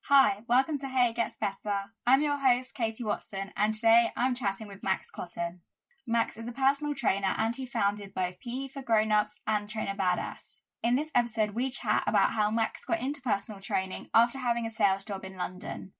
Hi, welcome to Hey It Gets Better. I'm your host, Katie Watson, and today I'm chatting with Max Cotton. Max is a personal trainer and he founded both P.E for Grown-Ups and Train Badass. In this episode, we chat about how Max got into personal training after having a sales job in London.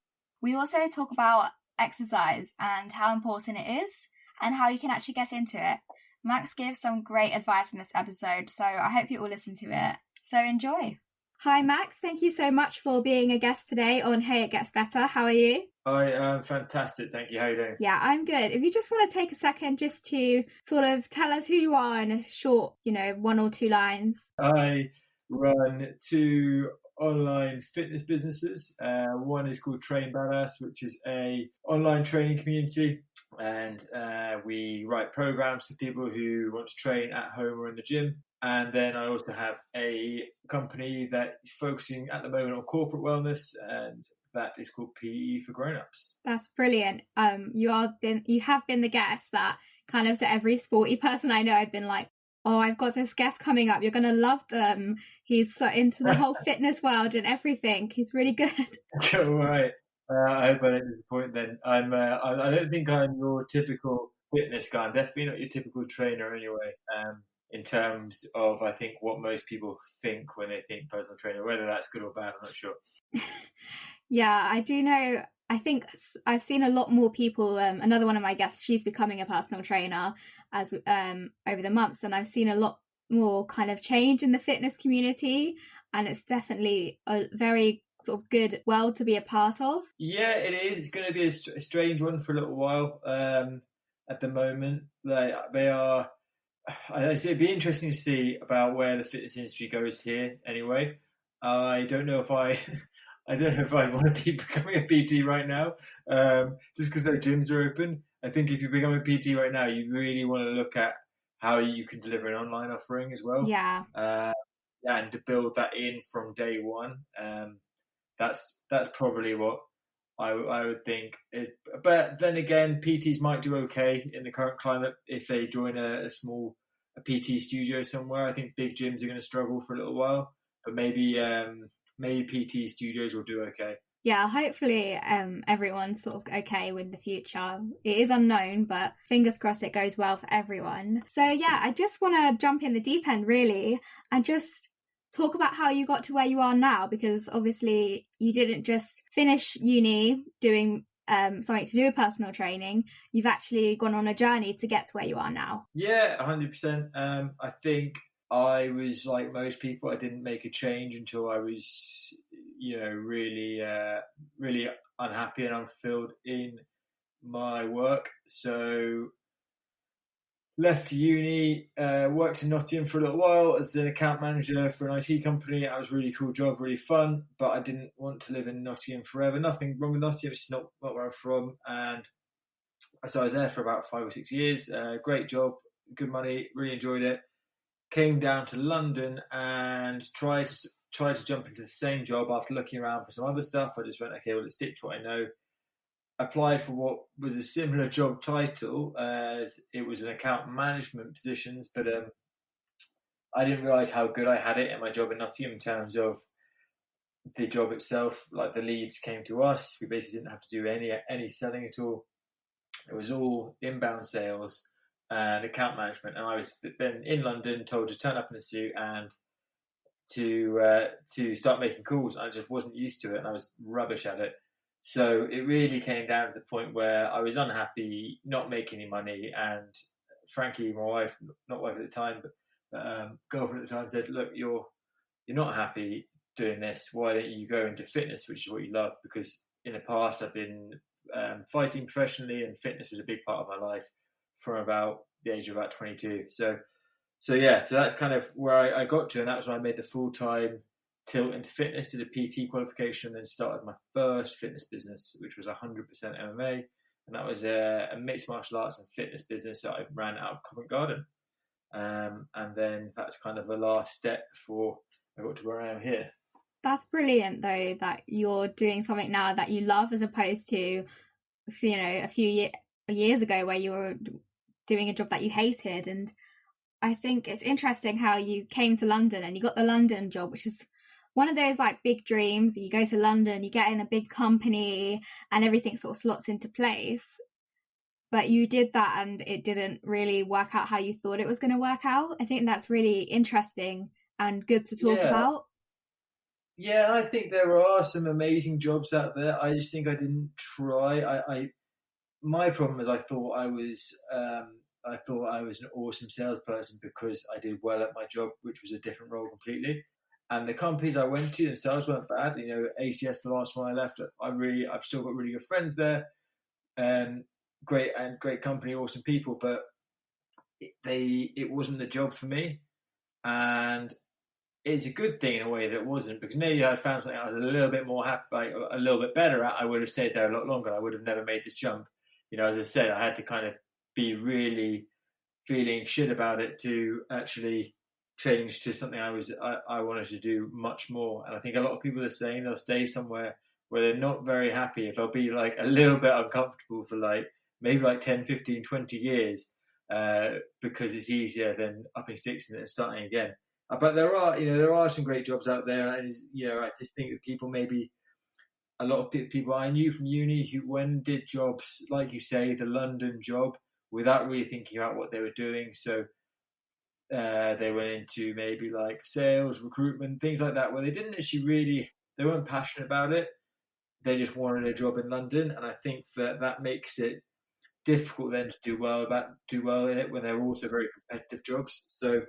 We also talk about exercise and how important it is and how you can actually get into it. Max gives some great advice in this episode, so I hope you all listen to it. So enjoy. Hi Max, thank you so much for being a guest today on Hey It Gets Better. How are you? I am fantastic, thank you. How are you doing? Yeah, I'm good. If you just want to take a second just to sort of tell us who you are in a short, 1 or 2 lines. I run 2 online fitness businesses. One is called Train Badass, which is a online training community, and we write programs for people who want to train at home or in the gym. And then I also have a company that is focusing at the moment on corporate wellness, and that is called P.E for Grown-Ups. That's brilliant. You have been the guest that kind of to every sporty person I know, I've been like, oh, I've got this guest coming up. You're going to love them. He's so into the whole fitness world and everything. He's really good. All right. I hope I don't disappoint then. I don't think I'm your typical fitness guy. I'm definitely not your typical trainer anyway. In terms of, I think, what most people think when they think personal trainer, whether that's good or bad, I'm not sure. Yeah, I do know. I think I've seen a lot more people. Another one of my guests, she's becoming a personal trainer as over the months, and I've seen a lot more kind of change in the fitness community, and it's definitely a very sort of good world to be a part of. Yeah, it is. It's going to be a strange one for a little while. At the moment, they are. I'd say it'd be interesting to see about where the fitness industry goes here. Anyway, I don't know if I want to be becoming a PT right now, just because no gyms are open. I think if you become a PT right now, you really want to look at how you can deliver an online offering as well. Yeah. And to build that in from day one. That's probably what I would think. But then again, PTs might do okay in the current climate if they join a PT studio somewhere. I think big gyms are going to struggle for a little while, but maybe PT studios will do okay. Yeah, hopefully everyone's sort of okay with the future. It is unknown, but fingers crossed it goes well for everyone. So yeah, I just want to jump in the deep end really and just talk about how you got to where you are now, because obviously you didn't just finish uni doing something to do with personal training. You've actually gone on a journey to get to where you are now. Yeah, 100%. I think I was like most people. I didn't make a change until I was, really unhappy and unfulfilled in my work. So left uni, worked in Nottingham for a little while as an account manager for an IT company. That was a really cool job, really fun, but I didn't want to live in Nottingham forever. Nothing wrong with Nottingham, it's not where I'm from. And so I was there for about 5 or 6 years. Great job, good money, really enjoyed it. Came down to London and tried to jump into the same job after looking around for some other stuff. I just went, okay, well, let's stick to what I know. Applied for what was a similar job title as it was an account management positions, but I didn't realise how good I had it in my job in Nottingham in terms of the job itself. Like the leads came to us, we basically didn't have to do any selling at all. It was all inbound sales and account management, and I was then in London told to turn up in a suit and to start making calls. I just wasn't used to it, and I was rubbish at it. So it really came down to the point where I was unhappy, not making any money, and frankly, my wife, not wife at the time, but girlfriend at the time, said, "Look, you're not happy doing this. Why don't you go into fitness, which is what you love?" Because in the past, I've been fighting professionally, and fitness was a big part of my life from about the age of about 22. So that's kind of where I got to, and that was when I made the full-time tilt into fitness, did a PT qualification, and then started my first fitness business, which was 100% MMA, and that was a mixed martial arts and fitness business that I ran out of Covent Garden. And then that's kind of the last step before I got to where I am here. That's brilliant, though, that you're doing something now that you love, as opposed to, a few years ago where you were doing a job that you hated. And I think it's interesting how you came to London and you got the London job, which is one of those like big dreams. You go to London, you get in a big company, and everything sort of slots into place. But you did that and it didn't really work out how you thought it was going to work out. I think that's really interesting and good to talk Yeah, about. yeah, I think there are some amazing jobs out there. I just think I didn't try. My problem is I thought I was an awesome salesperson because I did well at my job, which was a different role completely. And the companies I went to themselves weren't bad. You know, ACS, the last one I left, I've still got really good friends there. Um, great company, awesome people, but it wasn't the job for me. And it's a good thing in a way that it wasn't, because maybe I'd found something I was a little bit more happy, like a little bit better at. I would have stayed there a lot longer. I would have never made this jump. You know, as I said, I had to kind of be really feeling shit about it to actually change to something I wanted to do much more. And I think a lot of people are saying they'll stay somewhere where they're not very happy if they'll be like a little bit uncomfortable for like maybe like 10, 15, 20 years because it's easier than upping sticks and starting again. But there are some great jobs out there, and I just think that people maybe a lot of people I knew from uni who went did jobs like you say, the London job, without really thinking about what they were doing. So they went into maybe like sales, recruitment, things like that, where they weren't passionate about it. They just wanted a job in London, and I think that makes it difficult then to do well in it when they're also very competitive jobs. So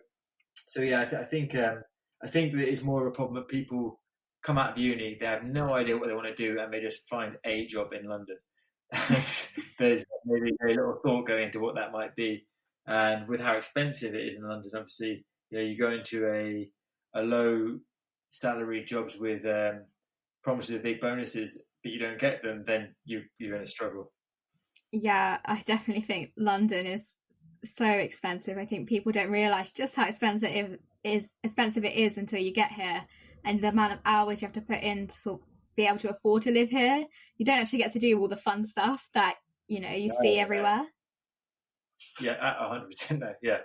yeah, I think that it's more of a problem that people come out of uni, they have no idea what they want to do, and they just find a job in London. There's maybe very little thought going into what that might be, and with how expensive it is in London, obviously, you go into a low salary jobs with promises of big bonuses, but you don't get them, then you're going to struggle. Yeah, I definitely think London is so expensive. I think people don't realize just how expensive it is until you get here, and the amount of hours you have to put in to sort of be able to afford to live here. You don't actually get to do all the fun stuff that you see everywhere. Yeah, 100%. Yeah,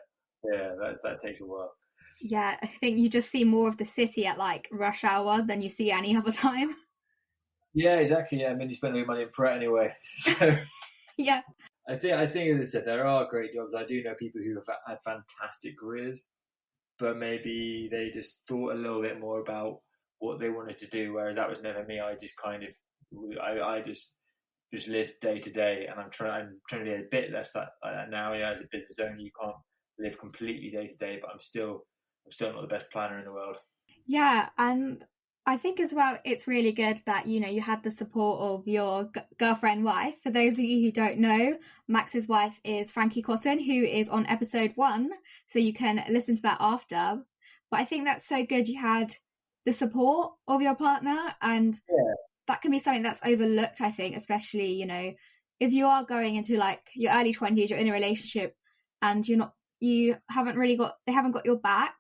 that takes a while. Yeah, I think you just see more of the city at like rush hour than you see any other time. Yeah, exactly. Yeah, I mean, you spend all your money in Pret anyway. So Yeah. I think, as I said, there are great jobs. I do know people who have had fantastic careers, but maybe they just thought a little bit more about what they wanted to do. Whereas that was never me. I just I just live day to day, and I'm trying to be a bit less like that now. Yeah, as a business owner, you can't live completely day to day, but I'm still not the best planner in the world. Yeah, and I think as well, it's really good that you had the support of your girlfriend wife. For those of you who don't know, Max's wife is Frankie Cotton, who is on episode 1, so you can listen to that after. But I think that's so good you had the support of your partner, and Yeah. that can be something that's overlooked, I think, especially if you are going into like your early 20s, you're in a relationship and they haven't got your back.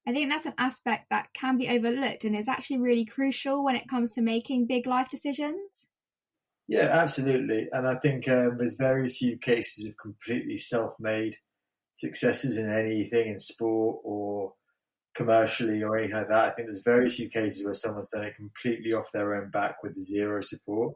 I think that's an aspect that can be overlooked and is actually really crucial when it comes to making big life decisions. Yeah, absolutely. And I think there's very few cases of completely self-made successes in anything in sport or commercially or anything like that. I think there's very few cases where someone's done it completely off their own back with zero support.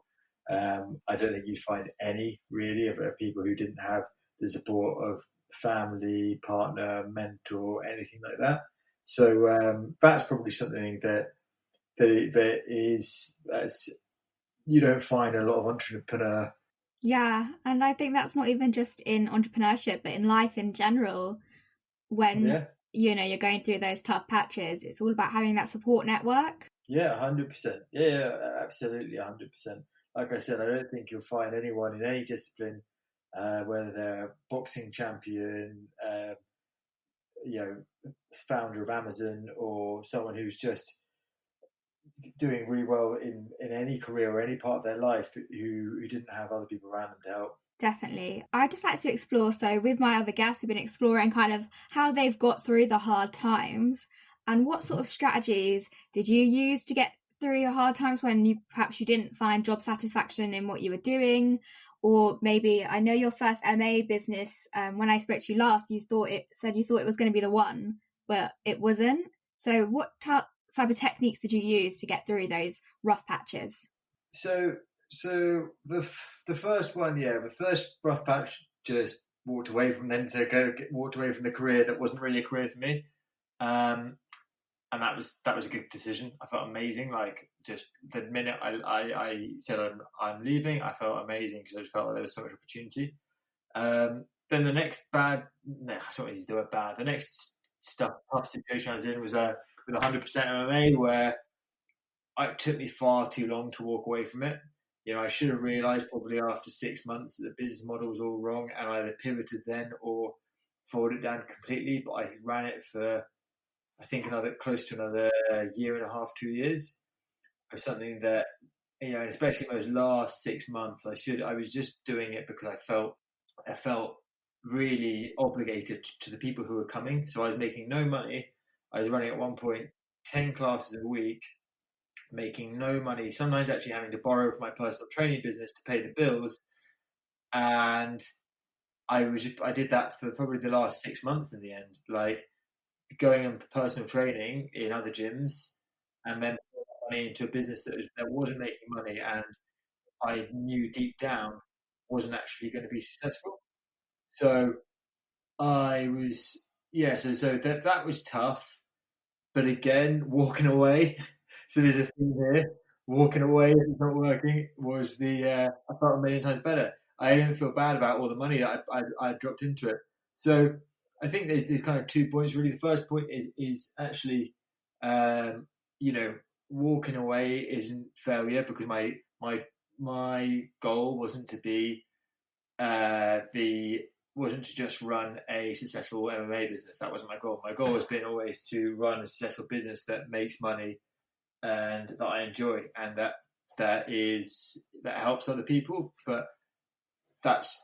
I don't think you'd find any really of people who didn't have the support of family, partner, mentor, anything like that. So that's probably something that is you don't find a lot of entrepreneur. Yeah, and I think that's not even just in entrepreneurship, but in life in general. When Yeah, you're going through those tough patches, it's all about having that support network. yeah, 100%. Yeah, absolutely, 100%. Like I said, I don't think you'll find anyone in any discipline, whether they're a boxing champion, founder of Amazon, or someone who's just doing really well in any career or any part of their life who didn't have other people around them to help. Definitely. I'd just like to explore. So, with my other guests, we've been exploring kind of how they've got through the hard times and what sort of strategies did you use to get through your hard times when perhaps you didn't find job satisfaction in what you were doing. Or maybe I know your first MA business, when I spoke to you last, you thought it was going to be the one, but it wasn't. So, what type of techniques did you use to get through those rough patches? So the first one, the first rough patch, just walked away from then walked away from the career that wasn't really a career for me, and that was a good decision. I felt amazing. Like just the minute I said I'm leaving, I felt amazing because I just felt like there was so much opportunity. Then the next I don't really do it bad. The next tough situation I was in was with 100% MMA, where it took me far too long to walk away from it. I should have realised probably after 6 months that the business model was all wrong and either pivoted then or folded it down completely. But I ran it for, I think, close to another year and a half, 2 years of something that, especially those last 6 months, I was just doing it because I felt really obligated to the people who were coming. So I was making no money. I was running at one point 10 classes a week, making no money, sometimes actually having to borrow from my personal training business to pay the bills. And I did that for probably the last 6 months in the end, like going on personal training in other gyms and then money into a business that wasn't making money, and I knew deep down wasn't actually going to be successful. So I was, so that was tough. But again, walking away, so there's a thing here. Walking away if it's not working was I felt a million times better. I didn't feel bad about all the money that I dropped into it. So I think there's kind of 2 points really. The first point is actually, walking away isn't failure, because my goal wasn't to be wasn't to just run a successful MMA business. That wasn't my goal. My goal has been always to run a successful business that makes money and that I enjoy, and that helps other people. But that's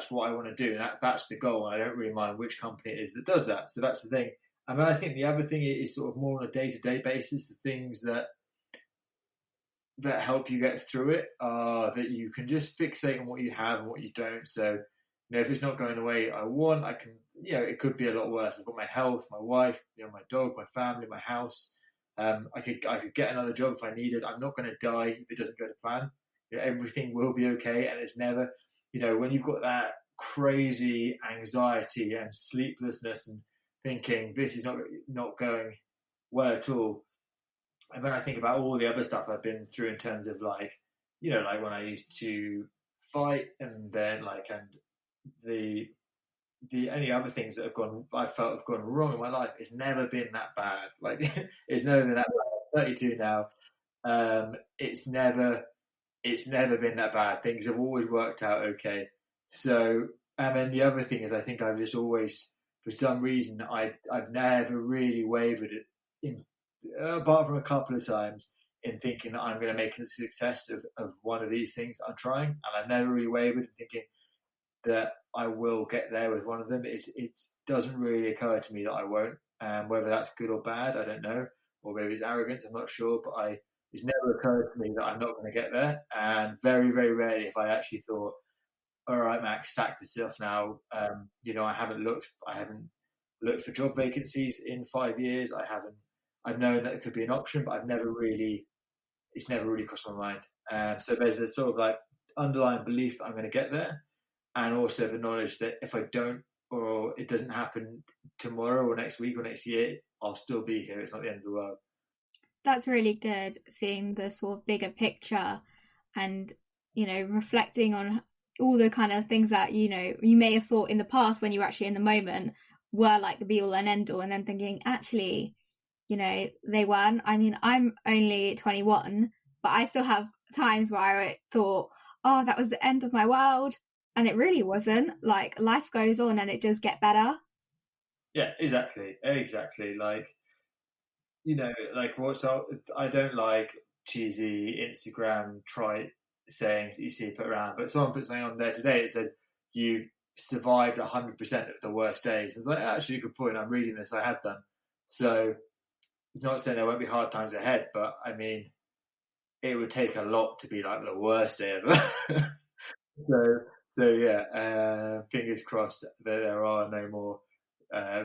what I want to do. That's the goal. And I don't really mind which company it is that does that. So that's the thing. And then I think the other thing is sort of more on a day-to-day basis. The things that help you get through it are that you can just fixate on what you have and what you don't. So, if it's not going the way I want, I can, it could be a lot worse. I've got my health, my wife, my dog, my family, my house. I could get another job if I needed. I'm not going to die if it doesn't go to plan. Everything will be okay. And it's never, when you've got that crazy anxiety and sleeplessness and thinking this is not going well at all. And then I think about all the other stuff I've been through in terms of like when I used to fight, and then the any other things that I felt have gone wrong in my life. It's never been that bad. Like it's never been that bad. I'm 32 now. It's never been that bad. Things have always worked out okay. So, and then the other thing is, I think I've just always, for some reason, I've never really wavered apart from a couple of times, in thinking that I'm going to make a success of one of these things I'm trying. And I've never really wavered in thinking that I will get there with one of them. It doesn't really occur to me that I won't. Whether that's good or bad, I don't know. Or maybe it's arrogance, I'm not sure. But it's never occurred to me that I'm not going to get there. And very, very rarely if I actually thought, all right, Max, sack this stuff now. I haven't looked for job vacancies in 5 years. I've known that it could be an option, but it's never really crossed my mind. So there's this sort of like underlying belief that I'm going to get there, and also the knowledge that if I don't, or it doesn't happen tomorrow or next week or next year, I'll still be here. It's not the end of the world. That's really good, seeing the sort of bigger picture and, reflecting on all the kind of things that, you may have thought in the past when you were actually in the moment were like the be all and end all, and then thinking, actually, they weren't. I mean, I'm only 21, but I still have times where I thought, oh, that was the end of my world. And it really wasn't. Like, life goes on and it does get better. Yeah, exactly. Like, I don't like cheesy Instagram trite sayings that you see put around, but someone put something on there today that said, you've survived 100% of the worst days. It's like, actually a good point. I'm reading this. I have done. So it's not saying there won't be hard times ahead, but I mean, it would take a lot to be like the worst day ever. so yeah, fingers crossed that there are no more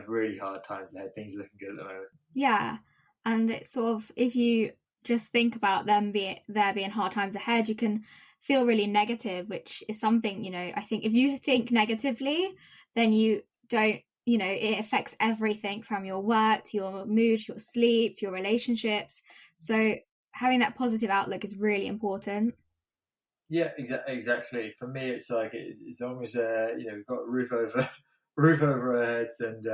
really hard times ahead. Things are looking good at the moment. Yeah. And it's sort of, if you just think about there being hard times ahead, you can feel really negative, which is something, I think if you think negatively, then you don't, it affects everything from your work to your mood, to your sleep, to your relationships. So having that positive outlook is really important. Yeah, exactly. For me, it's like as long as we've got a roof over roof over our heads, and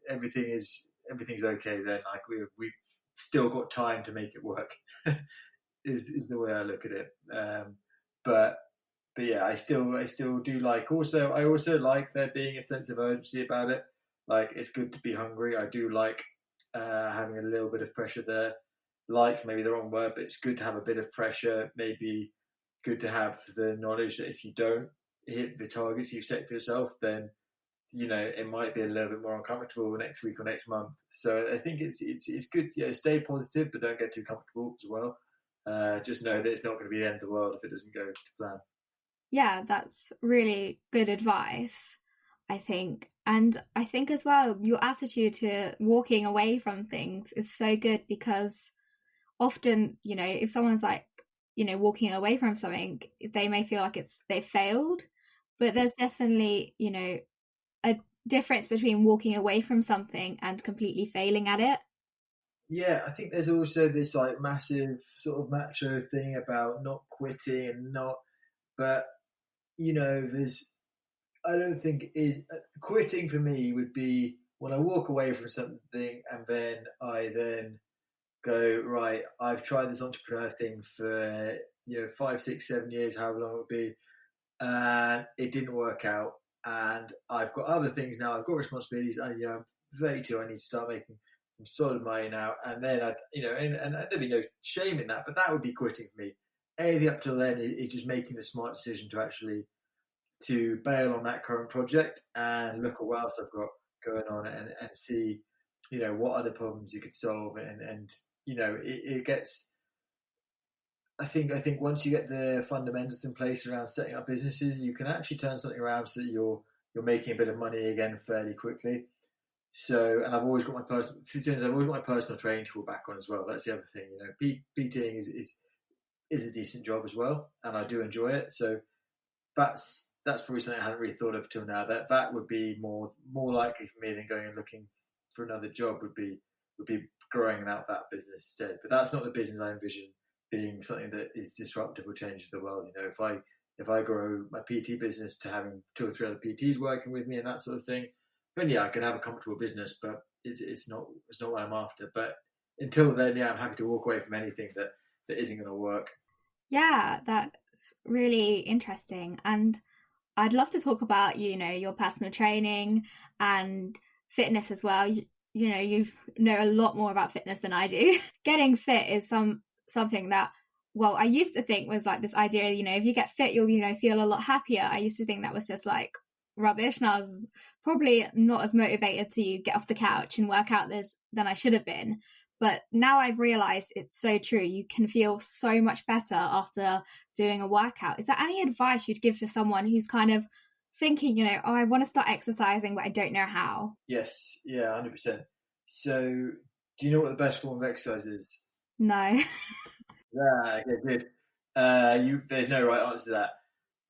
everything's okay. Then like we've still got time to make it work. is the way I look at it. But yeah, I still do like. I also like there being a sense of urgency about it. Like it's good to be hungry. I do like having a little bit of pressure there. Likes maybe the wrong word, but it's good to have a bit of pressure. Maybe good to have the knowledge that if you don't hit the targets you've set for yourself, then it might be a little bit more uncomfortable next week or next month. So I think it's good. Stay positive, but don't get too comfortable as well. Just know that it's not going to be the end of the world if it doesn't go to plan. Yeah, that's really good advice, I think. And I think as well, your attitude to walking away from things is so good, because often, if someone's like, walking away from something, they may feel like they failed. But there's definitely, a difference between walking away from something and completely failing at it. Yeah, I think there's also this like massive sort of macho thing about not quitting and not, but there's I don't think is quitting for me would be when I walk away from something and then go, right, I've tried this entrepreneur thing for 5, 6, 7 years, however long it would be, and it didn't work out, and I've got other things now, I've got responsibilities, and I'm 32, I need to start making some solid money now, and then and there'd be no shame in that, but that would be quitting for me. Anything up till then is just making the smart decision to bail on that current project and look at what else I've got going on, and see, what other problems you could solve, and it gets. I think once you get the fundamentals in place around setting up businesses, you can actually turn something around so that you're making a bit of money again fairly quickly. So, and I've always got my personal training to fall back on as well. That's the other thing, PTing is a decent job as well, and I do enjoy it. So that's probably something I hadn't really thought of till now. That would be more likely for me than going and looking for another job. Would be growing out that business instead. But that's not the business I envision being something that is disruptive or changes the world. If I grow my PT business to having 2 or 3 other PTs working with me and that sort of thing, then yeah, I can have a comfortable business. But it's not what I'm after. But until then, yeah, I'm happy to walk away from anything that isn't going to work. Yeah, that's really interesting. And I'd love to talk about, your personal training and fitness as well. You know a lot more about fitness than I do. Getting fit is something that, well, I used to think was like this idea, if you get fit, you'll, feel a lot happier. I used to think that was just like rubbish, and I was probably not as motivated to get off the couch and work out than I should have been. But now I've realized it's so true. You can feel so much better after doing a workout. Is there any advice you'd give to someone who's kind of thinking, oh, I want to start exercising, but I don't know how? Yes, yeah, 100%. So, do you know what the best form of exercise is? No. Yeah, okay, good. There's no right answer to that.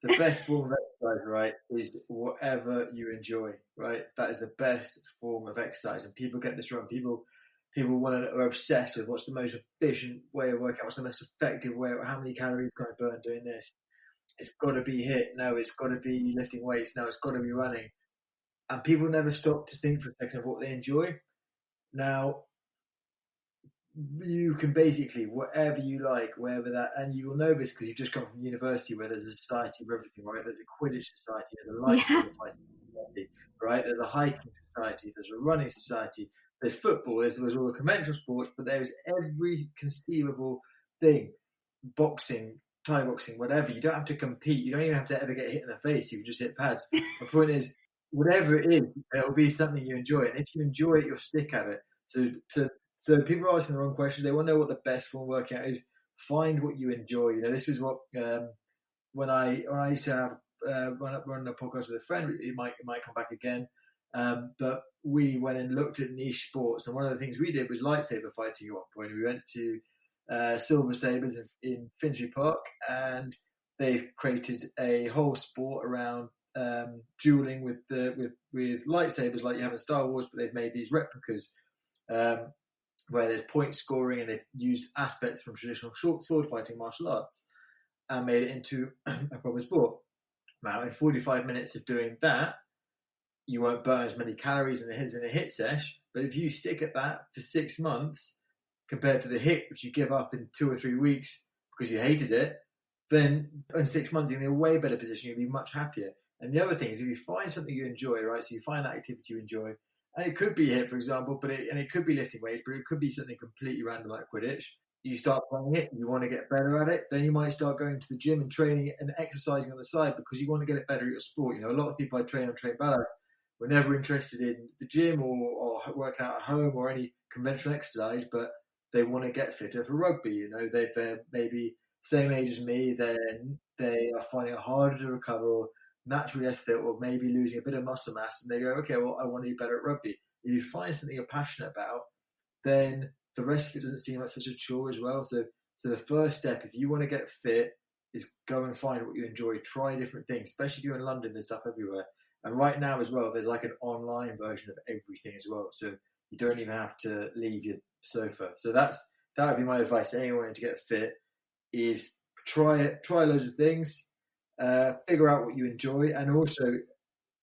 The best form of exercise, right, is whatever you enjoy, right? That is the best form of exercise, and people get this wrong. People are obsessed with what's the most efficient way of working out, what's the most effective way, how many calories can I burn doing this? It's got to be HIIT. No, it's got to be lifting weights. No, it's got to be running. And people never stop to think for a second of what they enjoy. Now, you can basically whatever you like, wherever that, and you will know this because you've just come from university where there's a society of everything, right? There's a Quidditch society, there's a lightsaber fighting society, right? There's a hiking society, there's a running society, there's football, there's all the conventional sports, but there's every conceivable thing, boxing, Thai boxing, whatever. You don't have to compete. You don't even have to ever get hit in the face. You can just hit pads. The point is, whatever it is, it will be something you enjoy, and if you enjoy it, you'll stick at it. So people are asking the wrong questions. They want to know what the best form of workout is. Find what you enjoy. This is what when I used to have run a podcast with a friend. It might come back again. But we went and looked at niche sports, and one of the things we did was lightsaber fighting at one point. We went to Silver Sabres in Finchley Park, and they've created a whole sport around dueling with lightsabers like you have in Star Wars, but they've made these replicas where there's point scoring, and they've used aspects from traditional short sword fighting martial arts and made it into a proper sport. Now, in 45 minutes of doing that, you won't burn as many calories in a hit sesh, but if you stick at that for 6 months compared to the hit which you give up in 2 or 3 weeks because you hated it, then in 6 months you're in a way better position. You'll be much happier. And the other thing is, if you find something you enjoy, right? So you find that activity you enjoy, and it could be hit, for example, and it could be lifting weights, but it could be something completely random like Quidditch. You start playing it, you want to get better at it, then you might start going to the gym and training and exercising on the side because you want to get it better at your sport. A lot of people I train on Train Badass were never interested in the gym or working out at home or any conventional exercise, but they want to get fitter for rugby. They're maybe same age as me, then they are finding it harder to recover or naturally less fit, or maybe losing a bit of muscle mass, and they go, okay, well, I want to be better at rugby. If you find something you're passionate about, then the rest of it doesn't seem like such a chore as well. So the first step, if you want to get fit, is go and find what you enjoy. Try different things, especially if you're in London. There's stuff everywhere, and right now as well, there's like an online version of everything as well. So you don't even have to leave your sofa. So that would be my advice to anyone wanting to get fit: is try loads of things. Figure out what you enjoy, and also,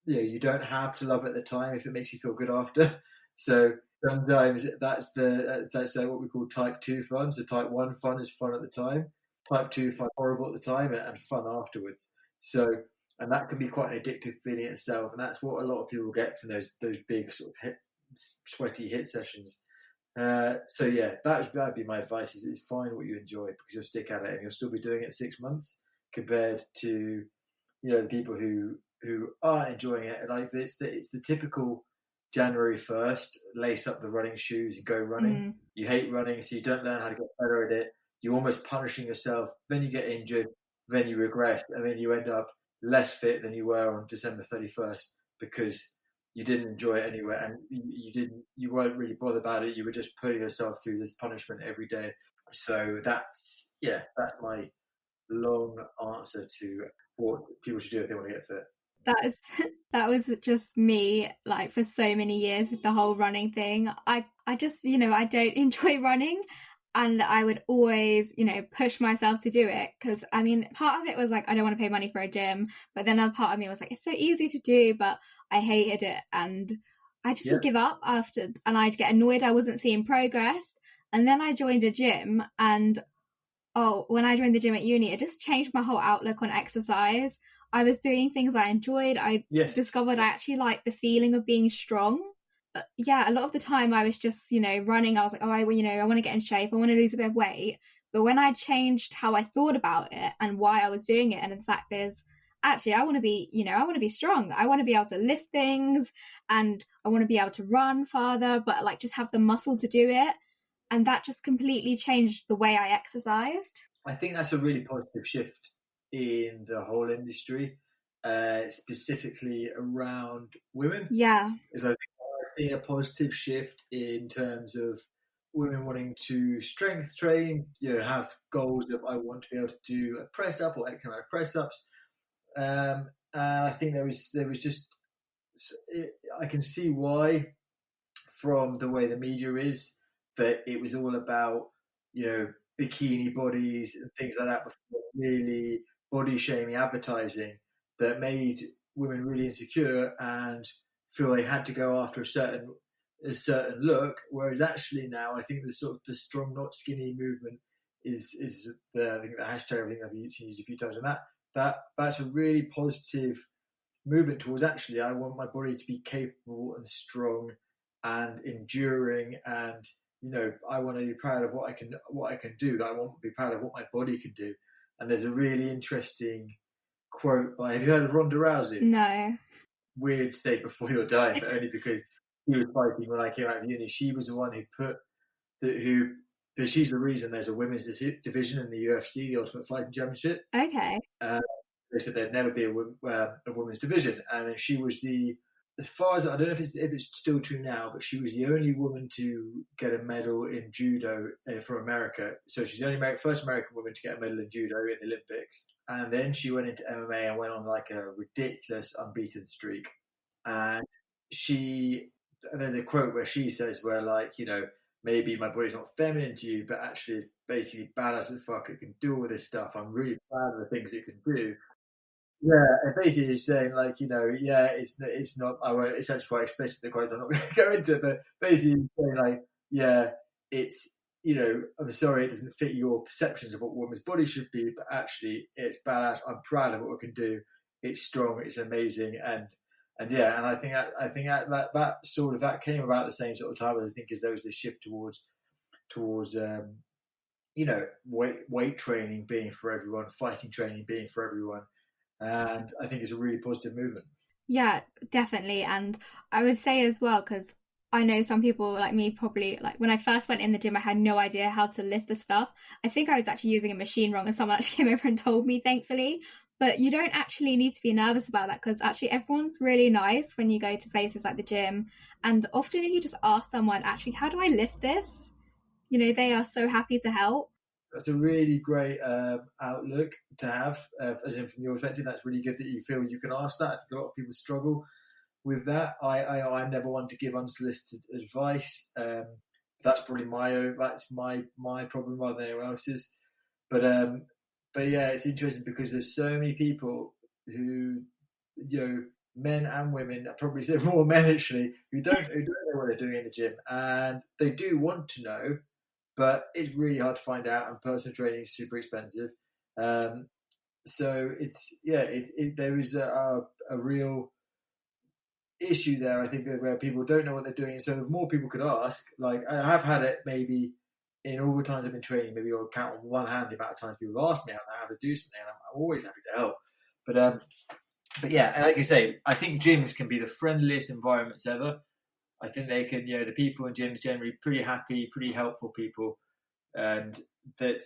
you don't have to love it at the time if it makes you feel good after. So sometimes that's what we call type 2 fun. So type 1 fun is fun at the time, type 2 fun horrible at the time, and fun afterwards. So, and that can be quite an addictive feeling itself, and that's what a lot of people get from those big sort of sweaty hit sessions. So yeah, that'd be my advice: is find what you enjoy, because you'll stick at it and you'll still be doing it 6 months. Compared to the people who aren't enjoying it, like it's the typical January 1st, lace up the running shoes and go running. You hate running, so you don't learn how to get better at it. You're almost punishing yourself. Then you get injured, then you regress, and then you end up less fit than you were on December 31st because you didn't enjoy it anyway, and you weren't really bothered about it. You were just putting yourself through this punishment every day. So that's my long answer to what people should do if they want to get fit. That was just me, like, for so many years with the whole running thing. I just, I don't enjoy running, and I would always, push myself to do it, because part of it was like, I don't want to pay money for a gym, but then another part of me was like, it's so easy to do, but I hated it, and I just would give up after, and I'd get annoyed I wasn't seeing progress. And then I joined a gym, and when I joined the gym at uni, it just changed my whole outlook on exercise. I was doing things I enjoyed. I discovered I actually liked the feeling of being strong. But a lot of the time I was just, running. I was like, I want to get in shape. I want to lose a bit of weight. But when I changed how I thought about it and why I was doing it, and in fact, I want to be strong. I want to be able to lift things, and I want to be able to run farther, but like just have the muscle to do it. And that just completely changed the way I exercised. I think that's a really positive shift in the whole industry, specifically around women. Yeah. Is I think I've seen a positive shift in terms of women wanting to strength train, have goals of I want to be able to do a press up or X amount of press ups. And I think there was just, I can see why, from the way the media is, that it was all about, bikini bodies and things like that before, really body shaming advertising that made women really insecure and feel they had to go after a certain look. Whereas actually now, I think the sort of the strong not skinny movement is I think the hashtag, I think I've seen used a few times, and that's a really positive movement towards actually I want my body to be capable and strong and enduring, and I want to be proud of what I can do. I want to be proud of what my body can do. And there's a really interesting quote by, have you heard of Ronda Rousey? No. Weird to say before you're dying, but only because he was fighting when I came out of uni. She was the one because she's the reason there's a women's division in the UFC, the Ultimate Fighting Championship. Okay. They said there'd never be a women's division, and then she was the as far as I don't know if it's still true now, but she was the only woman to get a medal in judo from America. So she's the only first American woman to get a medal in judo in the Olympics. And then she went into MMA and went on like a ridiculous unbeaten streak. And there's a quote where she says, where like, you know, maybe my body's not feminine to you, but actually it's basically badass as fuck. It can do all this stuff. I'm really proud of the things it can do. Yeah, and basically he's saying like, you know, yeah, it's not. I won't. It's actually quite explicit in the quotes. I'm not going to go into it, but basically he's saying like, yeah, it's, you know, I'm sorry, it doesn't fit your perceptions of what a woman's body should be, but actually it's badass. I'm proud of what we can do. It's strong. It's amazing, and yeah, and I think that sort of that came about the same sort of time as I think as there was this shift towards you know, weight training being for everyone, fighting training being for everyone. And I think it's a really positive movement. Yeah, definitely. And I would say as well, because I know some people like me probably, like when I first went in the gym, I had no idea how to lift the stuff. I think I was actually using a machine wrong and someone actually came over and told me, thankfully. But you don't actually need to be nervous about that, because actually everyone's really nice when you go to places like the gym. And often if you just ask someone, actually, how do I lift this? You know, they are so happy to help. That's a really great outlook to have, as in from your perspective. That's really good that you feel you can ask that. I think a lot of people struggle with that. I'm never one to give unsolicited advice. That's probably my problem rather than anyone else's. But yeah, it's interesting because there's so many people who, you know, men and women, I probably say more men actually, who don't know what they're doing in the gym, and they do want to know, but it's really hard to find out, and personal training is super expensive. So there is a real issue there, I think, where people don't know what they're doing. So if more people could ask, like I have had it maybe in all the times I've been training, maybe I'll count on one hand the amount of times people have asked me how to do something, and I'm always happy to help. But yeah, like you say, I think gyms can be the friendliest environments ever. I think they can, you know, the people in gyms generally pretty happy, pretty helpful people, and that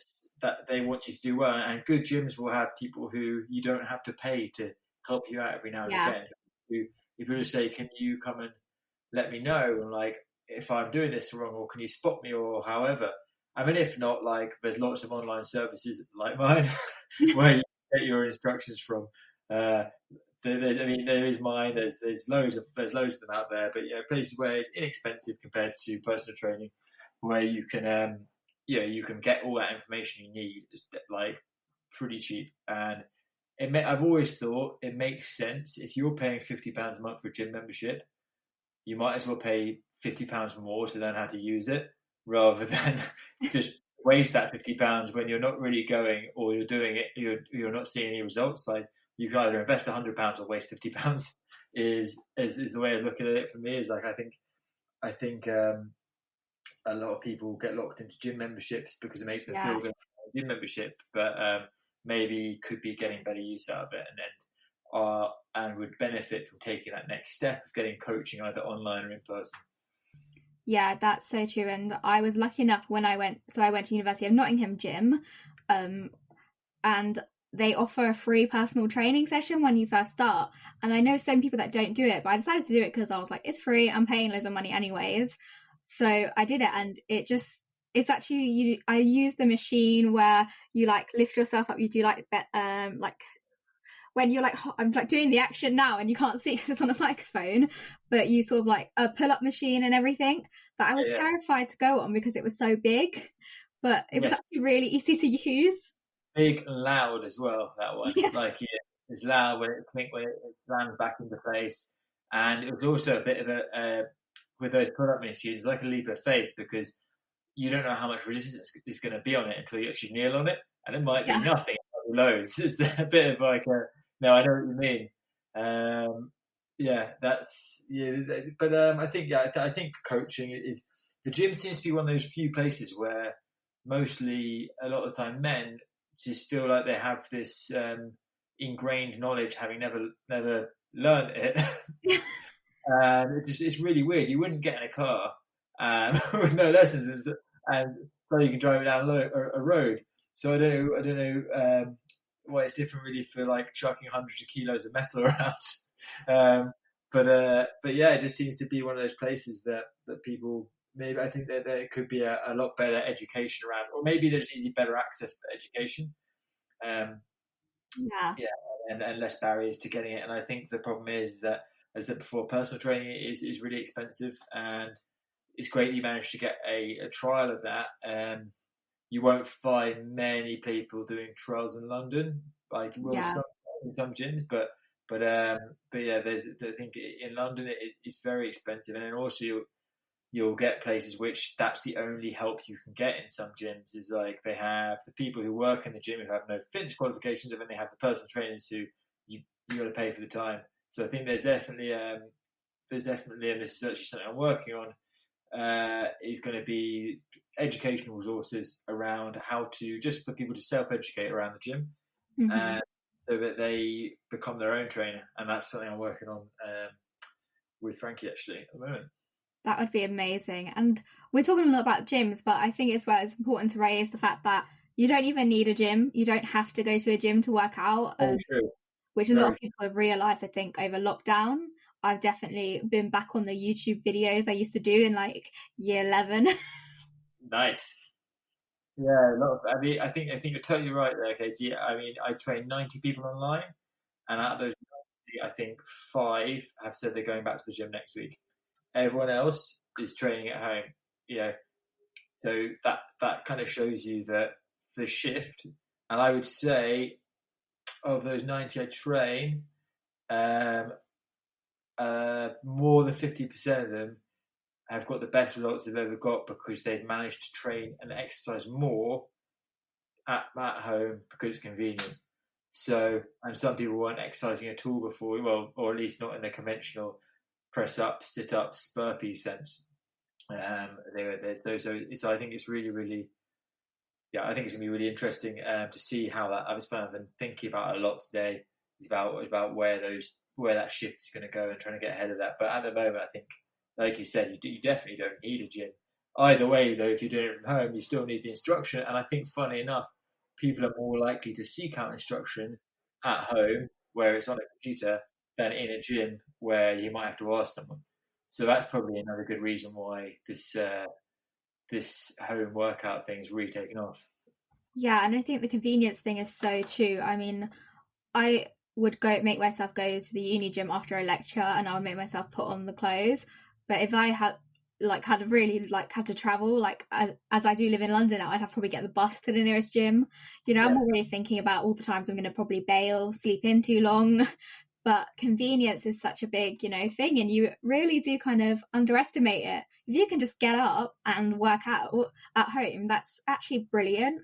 they want you to do well. And good gyms will have people who you don't have to pay to help you out every now and again. If you just say, can you come and let me know, and like if I'm doing this wrong, or can you spot me, or however. I mean, if not, like there's lots of online services like mine where you get your instructions from. There is mine. There's loads of them out there, but yeah, places where it's inexpensive compared to personal training, where you can you can get all that information you need, like pretty cheap. And I've always thought it makes sense if you're paying £50 a month for a gym membership, you might as well pay £50 more to learn how to use it, rather than just waste that £50 when you're not really going, or you're doing it, you're not seeing any results. Like you can either invest £100 or waste £50. Is the way of looking at it for me. Is like I think a lot of people get locked into gym memberships because it makes them feel good about a gym membership, but maybe could be getting better use out of it, and would benefit from taking that next step of getting coaching either online or in person. Yeah, that's so true. And I was lucky enough when I went to University of Nottingham gym, and they offer a free personal training session when you first start. And I know some people that don't do it, but I decided to do it because I was like, it's free, I'm paying loads of money anyways. So I did it, and it's actually, I use the machine where you like lift yourself up. You do like when you're like, I'm like doing the action now and you can't see because it's on a microphone, but you sort of like a pull-up machine and everything that I was terrified to go on because it was so big, but it was actually really easy to use. Big and loud as well, that one. Like it's loud when it lands back into place. And it was also a bit of with those pull-up machines, like a leap of faith, because you don't know how much resistance is going to be on it until you actually kneel on it, and it might be nothing, it might be loads. It's a bit of like no, I know what you mean. But I think coaching is, the gym seems to be one of those few places where mostly a lot of the time men just feel like they have this ingrained knowledge, having never learned it. And it's really weird. You wouldn't get in a car with no lessons, and so you can drive it down a road. So I don't know why it's different really for like chucking hundreds of kilos of metal around. but yeah, it just seems to be one of those places that people, maybe I think that there could be a lot better education around, or maybe there's easy better access to education. Yeah. Yeah, and less barriers to getting it. And I think the problem is that, as I said before, personal training is really expensive, and it's great you managed to get a trial of that. You won't find many people doing trials in London, like you will Yeah. in some gyms, but yeah, I think in London it's very expensive, and then also you'll get places which that's the only help you can get in some gyms, is like they have the people who work in the gym who have no fitness qualifications, and then they have the personal trainers who you got to pay for the time. So I think there's definitely, and this is actually something I'm working on, is going to be educational resources around how to, just for people to self-educate around the gym, Mm-hmm. so that they become their own trainer. And that's something I'm working on with Frankie actually at the moment. That would be amazing. And we're talking a lot about gyms, but I think as well it's important to raise the fact that you don't even need a gym. You don't have to go to a gym to work out, Very true. which a lot of people have realised, I think, over lockdown. I've definitely been back on the YouTube videos I used to do in like year 11. Nice. Yeah, a lot of, I mean, I think you're totally right there, Katie. I mean, I train 90 people online, and out of those 90, I think 5 have said they're going back to the gym next week. Everyone else is training at home. Yeah, so that kind of shows you that the shift. And I would say of those 90 I train, more than 50% of them have got the best results they've ever got because they've managed to train and exercise more at home because it's convenient. So, and some people weren't exercising at all before, well, or at least not in the conventional press ups, sit ups, burpees sense. They were there. So I think it's really, really, yeah, I think it's gonna be really interesting to see how that. I've been thinking about it a lot today. It's about where that shift is going to go and trying to get ahead of that. But at the moment, I think, like you said, you definitely don't need a gym. Either way, though, if you're doing it from home, you still need the instruction. And I think, funny enough, people are more likely to seek out instruction at home, where it's on a computer, than in a gym where you might have to ask someone. So that's probably another good reason why this home workout thing is really taken off. Yeah, and I think the convenience thing is so true. I mean, I would make myself go to the uni gym after a lecture, and I would make myself put on the clothes. But if I had had to travel, like as I do live in London now, I'd have to probably get the bus to the nearest gym. You know, yeah. I'm already thinking about all the times I'm going to probably bail, sleep in too long. But convenience is such a big, thing, and you really do kind of underestimate it. If you can just get up and work out at home, that's actually brilliant.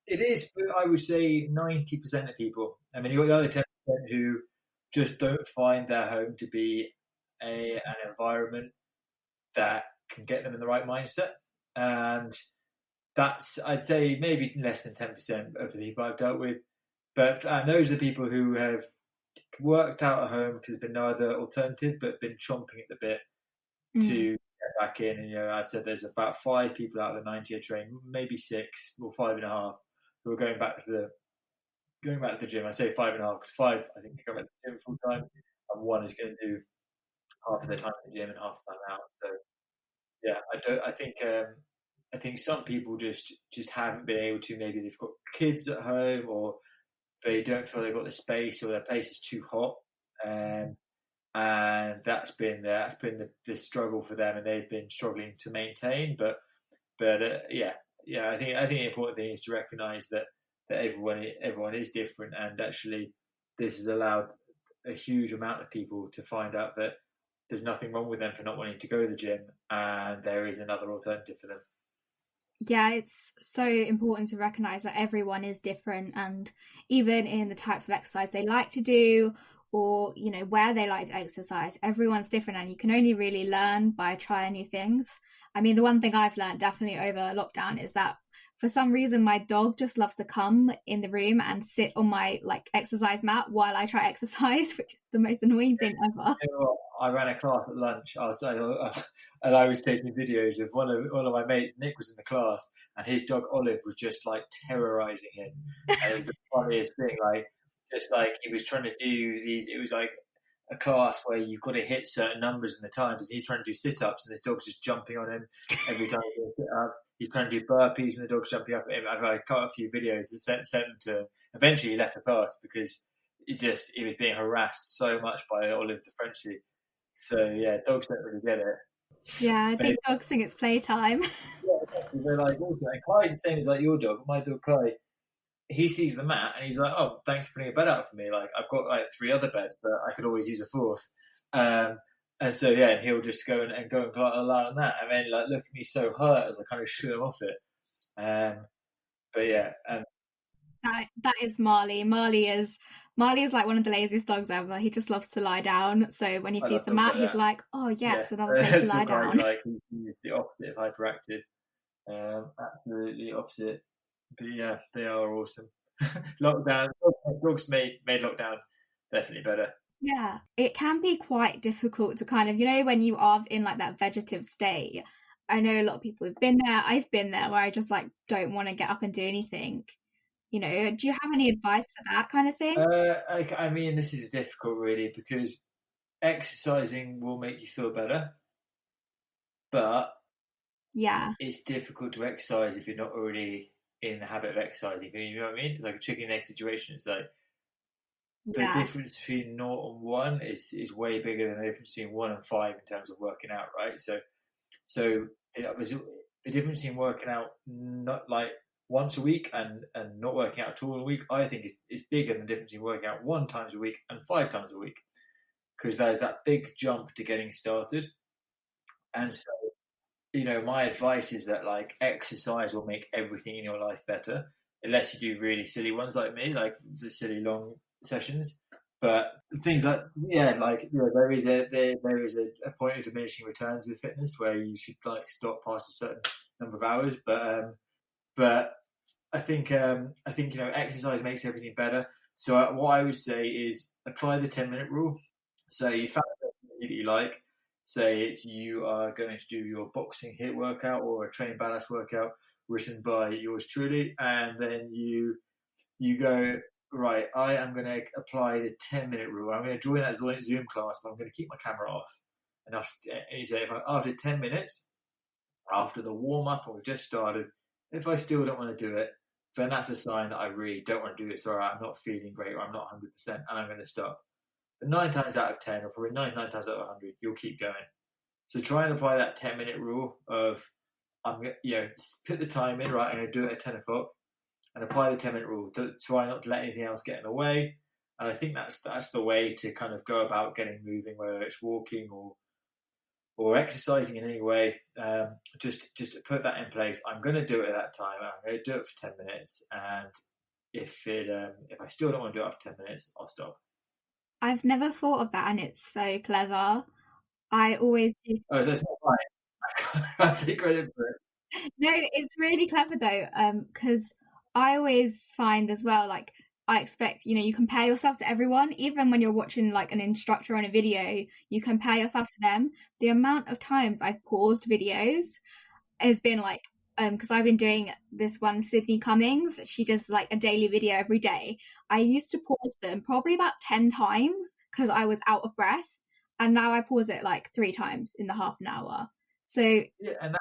It is, but I would say 90% of people. I mean, you've got the other 10% who just don't find their home to be an environment that can get them in the right mindset. And that's, I'd say, maybe less than 10% of the people I've dealt with. But those are the people who have worked out at home because there's been no other alternative, but been chomping at the bit to get back in. And, I'd said there's about 5 people out of the 90 I train, maybe 6 or 5.5, who are going back to the gym. I say 5.5 because 5, I think, go back to the gym full time, and 1 is going to do half of their time in the gym and half the time out. So yeah, I think some people just haven't been able to. Maybe they've got kids at home, or they don't feel they've got the space, or their place is too hot, and that's been the struggle for them, and they've been struggling to maintain. But I think the important thing is to recognise that everyone is different, and actually this has allowed a huge amount of people to find out that there's nothing wrong with them for not wanting to go to the gym, and there is another alternative for them. Yeah, it's so important to recognise that everyone is different, and even in the types of exercise they like to do, or where they like to exercise, everyone's different, and you can only really learn by trying new things. I mean, the one thing I've learned definitely over lockdown is that for some reason my dog just loves to come in the room and sit on my exercise mat while I try exercise, which is the most annoying thing ever. I ran a class at lunch, and I was taking videos of one of my mates. Nick was in the class, and his dog Olive was just terrorizing him. And it was the funniest thing, just he was trying to do these. It was a class where you've got to hit certain numbers in the times, and he's trying to do sit-ups, and this dog's just jumping on him every time he does a sit-up. He's trying to do burpees, and the dog's jumping up at him. I cut a few videos and sent them to him. Eventually, he left the class because he was being harassed so much by Olive the Frenchie. So yeah, dogs don't really get it. Yeah, I think dogs think it's playtime. Yeah, they're like, also, and Kai's the same as like your dog. My dog Kai, he sees the mat and he's like, "Oh, thanks for putting a bed out for me. Like, I've got like 3 other beds, but I could always use a 4th." And so yeah, and he'll just go and lie on that, and then like look at me so hurt as I kind of shoo him off it. But yeah, that is Marley. Marley is like one of the laziest dogs ever. He just loves to lie down. So when he sees the mat, he's like, "Oh yes, another place to lie down." Like he's the opposite of hyperactive. Absolutely opposite. But yeah, they are awesome. Lockdown dogs made lockdown definitely better. Yeah, it can be quite difficult to kind of, when you are in like that vegetative state. I know a lot of people have been there. I've been there where I just like don't want to get up and do anything. Do you have any advice for that kind of thing? I mean, this is difficult really because exercising will make you feel better, but yeah, it's difficult to exercise if you're not already in the habit of exercising. You know what I mean? It's like a chicken and egg situation. It's like the difference between 0 and 1 is way bigger than the difference between 1 and 5 in terms of working out, right? So the difference in working out not like once a week and not working out at all a week, I think is bigger than the difference in working out 1 time a week and 5 times a week, because there's that big jump to getting started. And so, my advice is that like exercise will make everything in your life better, unless you do really silly ones like me, like the silly long sessions. But things like there is a point of diminishing returns with fitness where you should like stop past a certain number of hours. But I think exercise makes everything better. So what I would say is apply the 10-minute rule. So you found something that you like. Say it's you are going to do your boxing HIIT workout or a Train Badass workout written by yours truly, and then you go, right, I am going to apply the 10-minute rule. I'm going to join that Zoom class, but I'm going to keep my camera off. And you say, after 10 minutes, after the warm-up or we've just started, if I still don't want to do it, then that's a sign that I really don't want to do it. So I'm not feeling great or I'm not 100% and I'm going to stop. But 9 times out of 10, or probably 99 times out of 100, you'll keep going. So try and apply that 10-minute rule of, put the time in, right, I'm going to do it at 10 o'clock, and apply the 10-minute rule. Try not to let anything else get in the way. And I think that's the way to kind of go about getting moving, whether it's walking or exercising in any way. Just to put that in place. I'm going to do it at that time. I'm going to do it for 10 minutes. And if I still don't want to do it after 10 minutes, I'll stop. I've never thought of that, and it's so clever. I always do. Oh, so it's not right. I can't take credit for it. No, it's really clever though, because I always find as well, like, I expect, you compare yourself to everyone, even when you're watching like an instructor on a video, you compare yourself to them. The amount of times I've paused videos has been like, because I've been doing this one, Sydney Cummings, she does like a daily video every day. I used to pause them probably about 10 times because I was out of breath, and now I pause it like 3 times in the half an hour. So yeah, and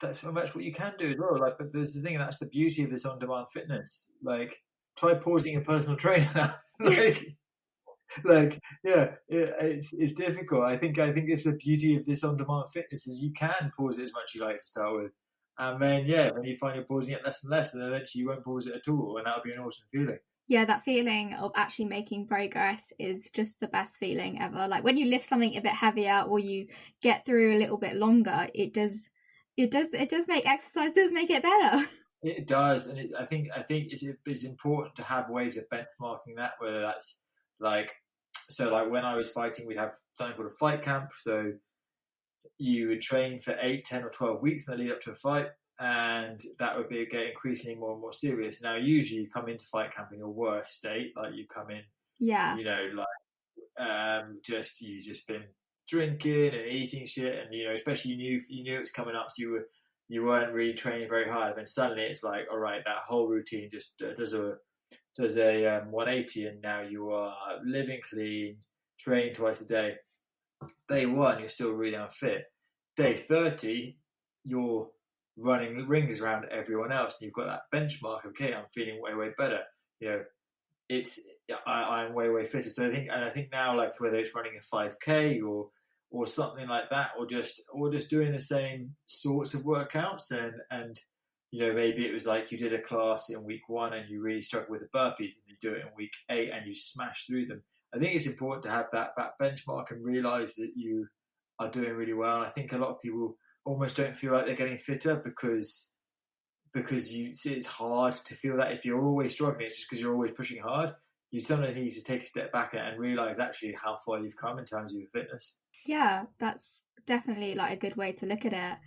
that's what you can do as well. Like, but there's the thing, and that's the beauty of this on-demand fitness. Like, try pausing a personal trainer. It's difficult. I think it's the beauty of this on-demand fitness is you can pause it as much as you like to start with, and then when you find you're pausing it less and less, and eventually you won't pause it at all, and that'll be an awesome feeling. Yeah, that feeling of actually making progress is just the best feeling ever. Like when you lift something a bit heavier or you get through a little bit longer, it does make exercise, does make it better. It does, and I think it's important to have ways of benchmarking that, whether that's like when I was fighting, we'd have something called a fight camp. So you would train for 8, 10 or 12 weeks in the lead up to a fight, and that would be getting increasingly more and more serious. Now, usually you come into fight camp in your worst state, like you come in, you've just been drinking and eating shit, and especially you knew it was coming up, so you weren't really training very hard. And then suddenly it's like, all right, that whole routine just does a 180, and now you are living clean, train twice a day. Day 1, you're still really unfit. Day 30, you're running rings around everyone else, and you've got that benchmark. Okay, I'm feeling way better. I'm way fitter. So I think now, like whether it's running a 5K or something like that, or just doing the same sorts of workouts, and maybe it was like you did a class in week 1 and you really struggle with the burpees, and you do it in week 8 and you smash through them. I think it's important to have that benchmark and realize that you are doing really well. And I think a lot of people almost don't feel like they're getting fitter because you see it's hard to feel that if you're always struggling, it's just because you're always pushing hard. You sometimes need to take a step back and realize actually how far you've come in terms of your fitness. Yeah, that's definitely like a good way to look at it.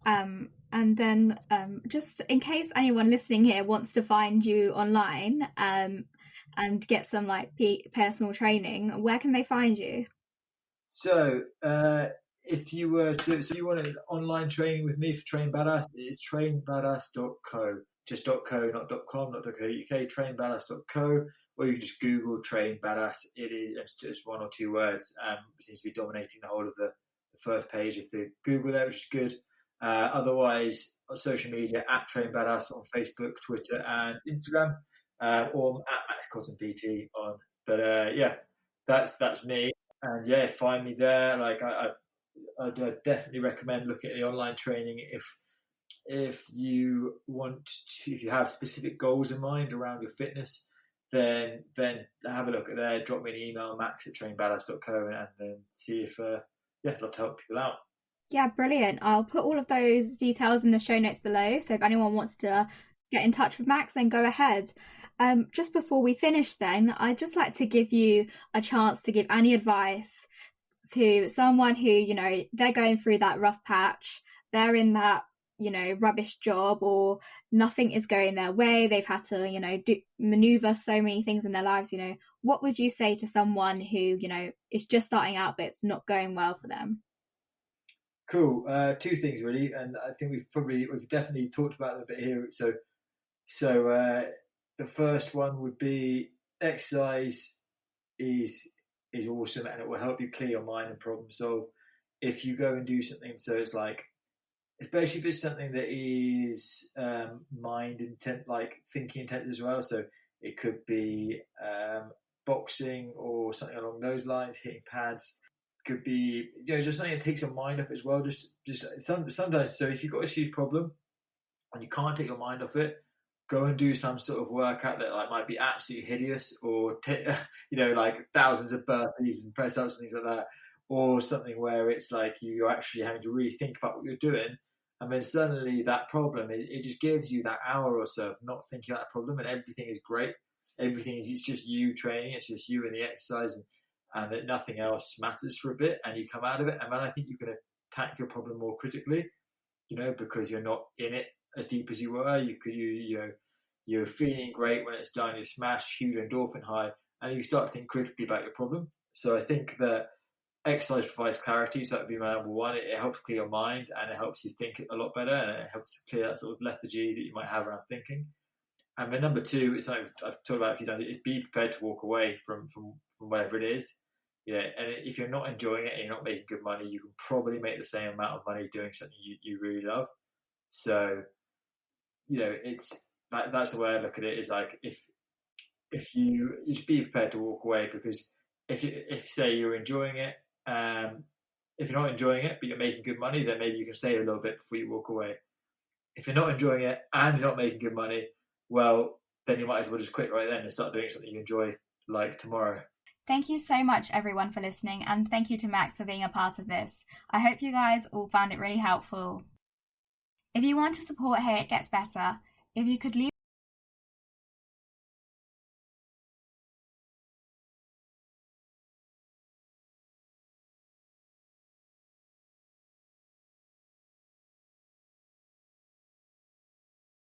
And then just in case anyone listening here wants to find you online and get some like personal training, where can they find you? So if you were so you want an online training with me for Train Badass, it's trainbadass.co. Just .co, not .com, not .co.uk, trainbadass.co, or you can just Google Train Badass. It's just 1 or 2 words. It seems to be dominating the whole of the first page of the Google there, which is good. Otherwise, on social media, at Train Badass on Facebook, Twitter, and Instagram, or at Max Cotton PT on. But that's me. And find me there. Like I'd definitely recommend looking at the online training if you have specific goals in mind around your fitness. Then have a look at there. Drop me an email, max@trainbadass.co, and then see if I'd love to help people out. Yeah, brilliant. I'll put all of those details in the show notes below. So if anyone wants to get in touch with Max, then go ahead. Just before we finish then, I'd just like to give you a chance to give any advice to someone who, they're going through that rough patch. They're in that, rubbish job, or nothing is going their way. They've had to, maneuver so many things in their lives. What would you say to someone who, is just starting out, but it's not going well for them? Cool. 2 things really, and I think we've definitely talked about them a bit here. So the first one would be exercise is awesome, and it will help you clear your mind and problem solve. If you go and do something, so it's especially if it's something that is mind intent, like thinking intent as well. So it could be boxing or something along those lines, hitting pads. Could be just something that takes your mind off as well. Just sometimes. So if you've got a huge problem and you can't take your mind off it, go and do some sort of workout that might be absolutely hideous, or like thousands of burpees and press ups and things like that, or something where it's like you're actually having to really think about what you're doing, and then suddenly that problem it just gives you that hour or so of not thinking about that problem, and everything is great. It's just you training, it's just you and the exercise, and that nothing else matters for a bit, and you come out of it, and then I think you can attack your problem more critically, because you're not in it as deep as you were. You're feeling great when it's done. You smash huge endorphin high, and you start to think critically about your problem. So I think that exercise provides clarity. So that would be my number one. It helps clear your mind, and it helps you think a lot better, and it helps clear that sort of lethargy that you might have around thinking. And then number 2, it's something I've talked about a few times, is be prepared to walk away from whatever it is. And if you're not enjoying it and you're not making good money, you can probably make the same amount of money doing something you really love. So, that's the way I look at it, is like if you just be prepared to walk away, because if say you're enjoying it, if you're not enjoying it but you're making good money, then maybe you can save a little bit before you walk away. If you're not enjoying it and you're not making good money, well, then you might as well just quit right then and start doing something you enjoy, like tomorrow. Thank you so much, everyone, for listening, and thank you to Max for being a part of this. I hope you guys all found it really helpful. If you want to support Hey It Gets Better, if you could leave